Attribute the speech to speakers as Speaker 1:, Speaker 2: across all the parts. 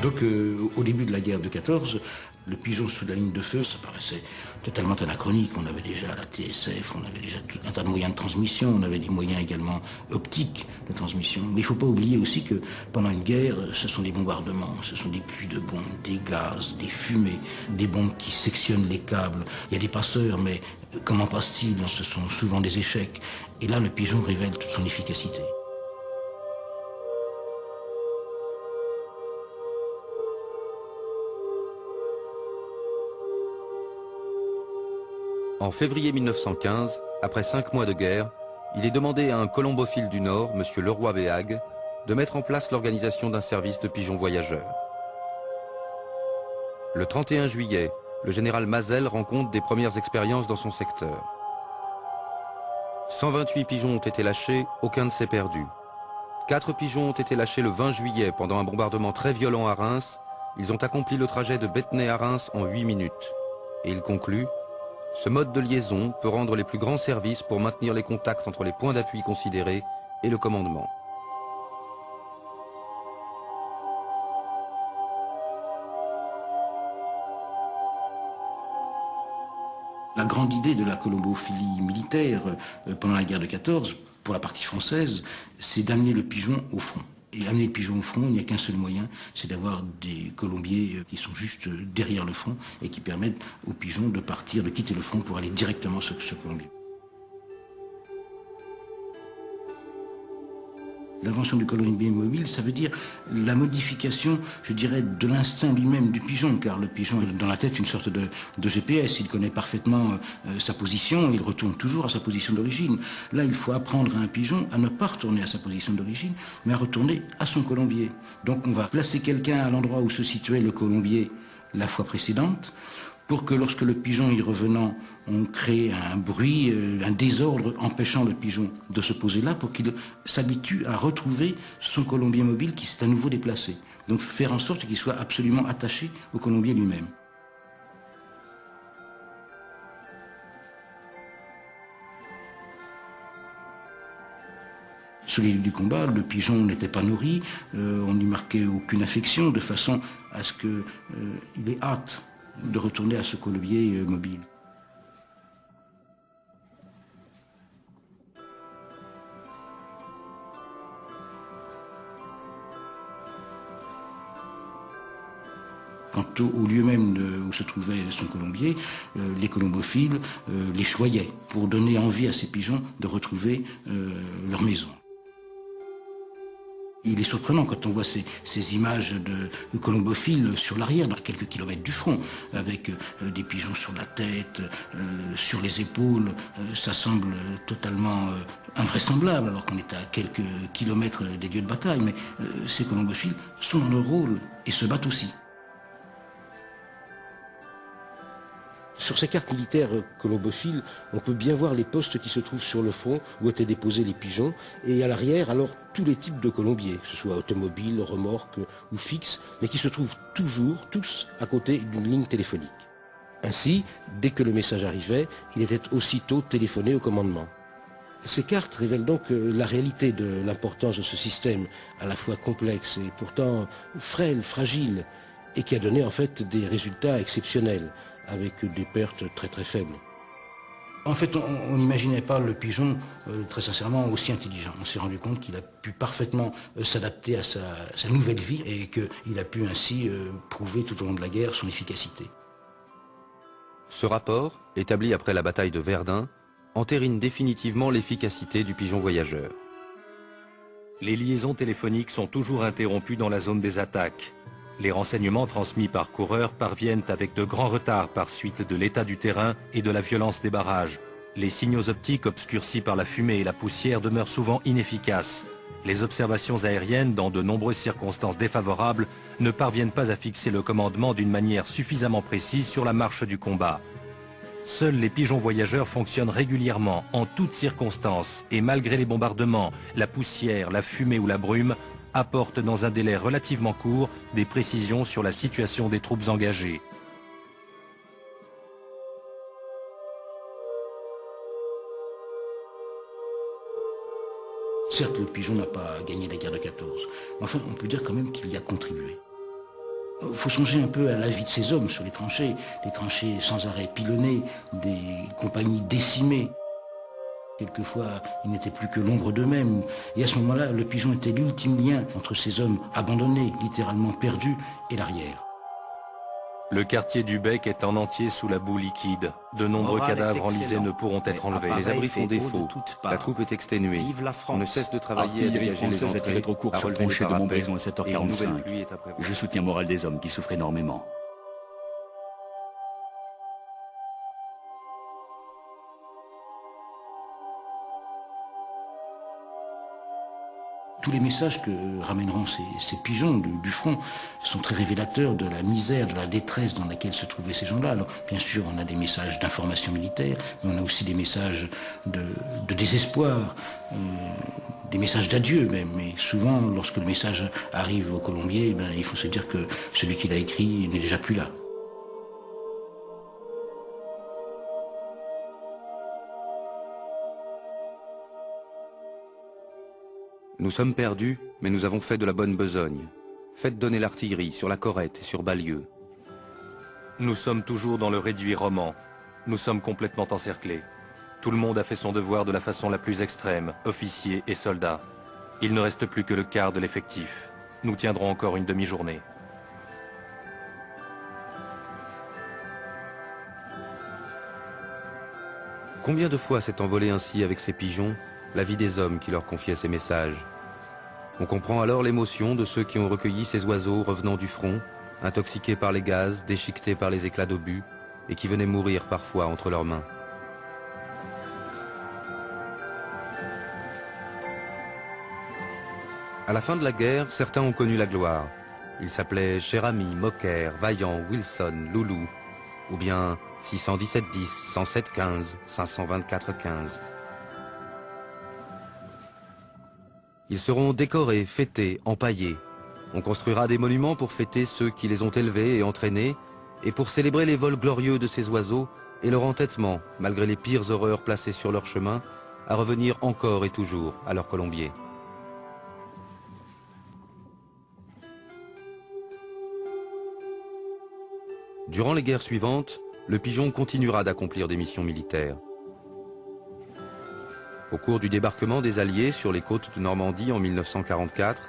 Speaker 1: Donc au début de la guerre de 14, le pigeon sous la ligne de feu, ça paraissait totalement anachronique. On avait déjà la TSF, on avait déjà tout un tas de moyens de transmission, on avait des moyens également optiques de transmission. Mais il ne faut pas oublier aussi que pendant une guerre, ce sont des bombardements, ce sont des pluies de bombes, des gaz, des fumées, des bombes qui sectionnent les câbles. Il y a des passeurs, mais comment passe-t-il? Ce sont souvent des échecs. Et là, le pigeon révèle toute son efficacité.
Speaker 2: En février 1915, après 5 mois de guerre, il est demandé à un colombophile du Nord, M. Leroy-Béhague, de mettre en place l'organisation d'un service de pigeons voyageurs. Le 31 juillet, le général Mazel rend compte des premières expériences dans son secteur. 128 pigeons ont été lâchés, aucun ne s'est perdu. 4 pigeons ont été lâchés le 20 juillet pendant un bombardement très violent à Reims. Ils ont accompli le trajet de Béthenay à Reims en 8 minutes. Et il conclut: ce mode de liaison peut rendre les plus grands services pour maintenir les contacts entre les points d'appui considérés et le commandement.
Speaker 1: La grande idée de la colombophilie militaire pendant la guerre de 14, pour la partie française, c'est d'amener le pigeon au front. Et amener le pigeon au front, il n'y a qu'un seul moyen, c'est d'avoir des colombiers qui sont juste derrière le front et qui permettent aux pigeons de partir, de quitter le front pour aller directement sur ce colombier. L'invention du colombier mobile, ça veut dire la modification, je dirais, de l'instinct lui-même du pigeon, car le pigeon a dans la tête une sorte de GPS, il connaît parfaitement sa position, il retourne toujours à sa position d'origine. Là, il faut apprendre à un pigeon à ne pas retourner à sa position d'origine, mais à retourner à son colombier. Donc on va placer quelqu'un à l'endroit où se situait le colombier la fois précédente, pour que lorsque le pigeon y revenant, on crée un bruit, un désordre empêchant le pigeon de se poser là pour qu'il s'habitue à retrouver son colombier mobile qui s'est à nouveau déplacé. Donc faire en sorte qu'il soit absolument attaché au colombier lui-même. Sur les lieux du combat, le pigeon n'était pas nourri, on n'y marquait aucune affection de façon à ce qu'il ait hâte de retourner à ce colombier mobile. Quant au lieu même où se trouvait son colombier, les colombophiles les choyaient pour donner envie à ces pigeons de retrouver leur maison. Il est surprenant quand on voit ces images de colombophiles sur l'arrière, à quelques kilomètres du front, avec des pigeons sur la tête, sur les épaules. Ça semble totalement invraisemblable, alors qu'on est à quelques kilomètres des lieux de bataille. Mais ces colombophiles sont dans leur rôle et se battent aussi. Sur ces cartes militaires colombophiles, on peut bien voir les postes qui se trouvent sur le front où étaient déposés les pigeons, et à l'arrière, alors, tous les types de colombiers, que ce soit automobiles, remorques ou fixes, mais qui se trouvent toujours, tous, à côté d'une ligne téléphonique. Ainsi, dès que le message arrivait, il était aussitôt téléphoné au commandement. Ces cartes révèlent donc la réalité de l'importance de ce système, à la fois complexe et pourtant frêle, fragile, et qui a donné en fait des résultats exceptionnels, avec des pertes très très faibles. En fait, on n'imaginait pas le pigeon, très sincèrement, aussi intelligent. On s'est rendu compte qu'il a pu parfaitement s'adapter à sa nouvelle vie et qu'il a pu ainsi prouver tout au long de la guerre son efficacité.
Speaker 2: Ce rapport, établi après la bataille de Verdun, entérine définitivement l'efficacité du pigeon voyageur.
Speaker 3: Les liaisons téléphoniques sont toujours interrompues dans la zone des attaques. Les renseignements transmis par coureurs parviennent avec de grands retards par suite de l'état du terrain et de la violence des barrages. Les signaux optiques obscurcis par la fumée et la poussière demeurent souvent inefficaces. Les observations aériennes, dans de nombreuses circonstances défavorables, ne parviennent pas à fixer le commandement d'une manière suffisamment précise sur la marche du combat. Seuls les pigeons voyageurs fonctionnent régulièrement, en toutes circonstances, et malgré les bombardements, la poussière, la fumée ou la brume, apportent dans un délai relativement court des précisions sur la situation des troupes engagées.
Speaker 1: Certes, le pigeon n'a pas gagné la guerre de 14, mais enfin, on peut dire quand même qu'il y a contribué. Il faut songer un peu à la vie de ces hommes sur les tranchées sans arrêt pilonnées, des compagnies décimées. Quelquefois, ils n'étaient plus que l'ombre d'eux-mêmes. Et à ce moment-là, le pigeon était l'ultime lien entre ces hommes abandonnés, littéralement perdus, et l'arrière.
Speaker 3: Le quartier du Bec est en entier sous la boue liquide. De nombreux cadavres enlisés ne pourront être enlevés.
Speaker 2: Les abris font défaut. La troupe est exténuée. On ne cesse de travailler à dégager les entrées,
Speaker 4: trop
Speaker 2: à
Speaker 4: sur
Speaker 2: relever les
Speaker 4: tranchée de
Speaker 2: parapets,
Speaker 4: Montbrison à
Speaker 2: et une nouvelle
Speaker 4: 7h45.
Speaker 2: pluie est à prévoir.
Speaker 4: Je soutiens le moral des hommes qui souffrent énormément.
Speaker 1: Tous les messages que ramèneront ces pigeons du front sont très révélateurs de la misère, de la détresse dans laquelle se trouvaient ces gens-là. Alors, bien sûr, on a des messages d'information militaire, mais on a aussi des messages de désespoir, des messages d'adieu même. Mais souvent, lorsque le message arrive au colombier, il faut se dire que celui qui l'a écrit n'est déjà plus là.
Speaker 2: Nous sommes perdus, mais nous avons fait de la bonne besogne. Faites donner l'artillerie sur la Corrette et sur Ballieu.
Speaker 3: Nous sommes toujours dans le réduit roman. Nous sommes complètement encerclés. Tout le monde a fait son devoir de la façon la plus extrême, officiers et soldats. Il ne reste plus que le quart de l'effectif. Nous tiendrons encore une demi-journée.
Speaker 2: Combien de fois s'est envolé ainsi avec ces pigeons la vie des hommes qui leur confiaient ces messages? On comprend alors l'émotion de ceux qui ont recueilli ces oiseaux revenant du front, intoxiqués par les gaz, déchiquetés par les éclats d'obus, et qui venaient mourir parfois entre leurs mains. À la fin de la guerre, certains ont connu la gloire. Ils s'appelaient Cher-Ami, Moquer, Vaillant, Wilson, Loulou, ou bien 617-10, 107-15, 524-15. Ils seront décorés, fêtés, empaillés. On construira des monuments pour fêter ceux qui les ont élevés et entraînés, et pour célébrer les vols glorieux de ces oiseaux et leur entêtement, malgré les pires horreurs placées sur leur chemin, à revenir encore et toujours à leur colombier. Durant les guerres suivantes, le pigeon continuera d'accomplir des missions militaires. Au cours du débarquement des Alliés sur les côtes de Normandie en 1944,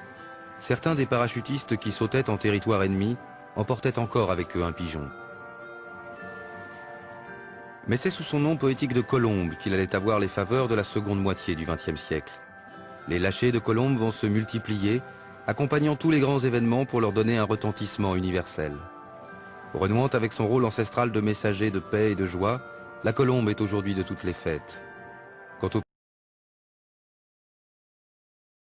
Speaker 2: certains des parachutistes qui sautaient en territoire ennemi emportaient encore avec eux un pigeon. Mais c'est sous son nom poétique de Colombe qu'il allait avoir les faveurs de la seconde moitié du XXe siècle. Les lâchers de Colombe vont se multiplier, accompagnant tous les grands événements pour leur donner un retentissement universel. Renouant avec son rôle ancestral de messager de paix et de joie, la colombe est aujourd'hui de toutes les fêtes.